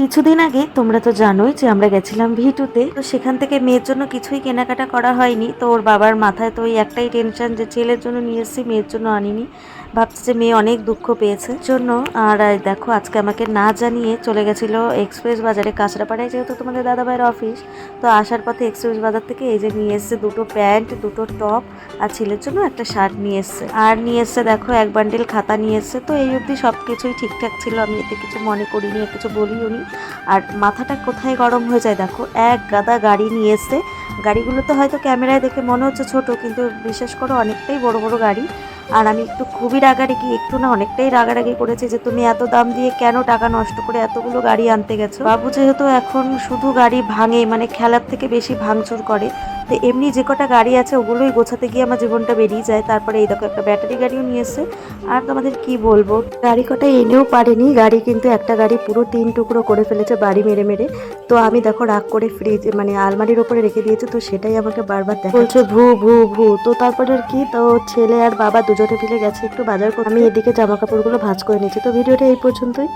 কিছুদিন আগে তোমরা তো জানোই যে আমরা গেছিলাম ভিটুতে, তো সেখান থেকে মেয়ের জন্য কিছুই কেনাকাটা করা হয়নি। তো ওর বাবার মাথায় তো ওই একটাই টেনশন যে ছেলের জন্য নিয়ে এসেছি, মেয়ের জন্য আনিনি। ভাবছে যে মেয়ে অনেক দুঃখ পেয়েছে জন্য। আর দেখো আজকে আমাকে না জানিয়ে চলে গেছিল এক্সপ্রেস বাজারে, কাঁচরাপাড়ায় যেহেতু তোমাদের দাদাভাইয়ের অফিস। তো আসার পথে এক্সপ্রেস বাজার থেকে এই যে নিয়ে এসছে দুটো প্যান্ট, দুটো টপ, আর ছেলের জন্য একটা শার্ট নিয়ে এসছে। আর নিয়ে এসছে দেখো এক বান্ডিল খাতা নিয়ে এসছে। তো এই অবধি সব কিছুই ঠিকঠাক ছিল, আমি এতে কিছু মনে করিনি, কিছু বলিও নি। আর মাথাটা কোথায় গরম হয়ে যায় দেখো, এক গাদা গাড়ি নিয়ে এসছে। গাড়িগুলো তো হয়তো ক্যামেরায় দেখে মনে হচ্ছে ছোট, কিন্তু বিশেষ করে অনেকটাই বড় বড় গাড়ি। আর আমি একটু খুবই রাগারাগি, একটু না অনেকটাই রাগারাগি করেছি যে তুমি এত দাম দিয়ে কেন টাকা নষ্ট করে এতগুলো গাড়ি আনতে গেছো। বাবু যেহেতু এখন শুধু গাড়ি ভাঙে, মানে খেলার থেকে বেশি ভাঙচুর করে, তো এমনি যে কটা গাড়ি আছে ওগুলোই গোছাতে গিয়ে আমার জীবনটা বেরিয়ে যায়। তারপরে এই দেখো একটা ব্যাটারি গাড়িও নিয়ে এসছে। আর তোমাদের কি বলবো, গাড়ি কটা এনেও পারেনি, গাড়ি কিন্তু একটা গাড়ি পুরো 3 টুকরো করে ফেলেছে বাড়ি মেরে মেরে। তো আমি দেখো রাগ করে ফ্রিজ মানে আলমারির ওপরে রেখে দিয়েছি, তো সেটাই আমাকে বারবার দেখা বলছে ভু ভু ভু। তো তারপরে আর কি, তো ছেলে আর বাবা দুজনে মিলে গেছে একটু বাজার করতে, আমি এদিকে জামা কাপড়গুলো ভাঁজ করে নিয়েছি। তো ভিডিওটা এই পর্যন্তই।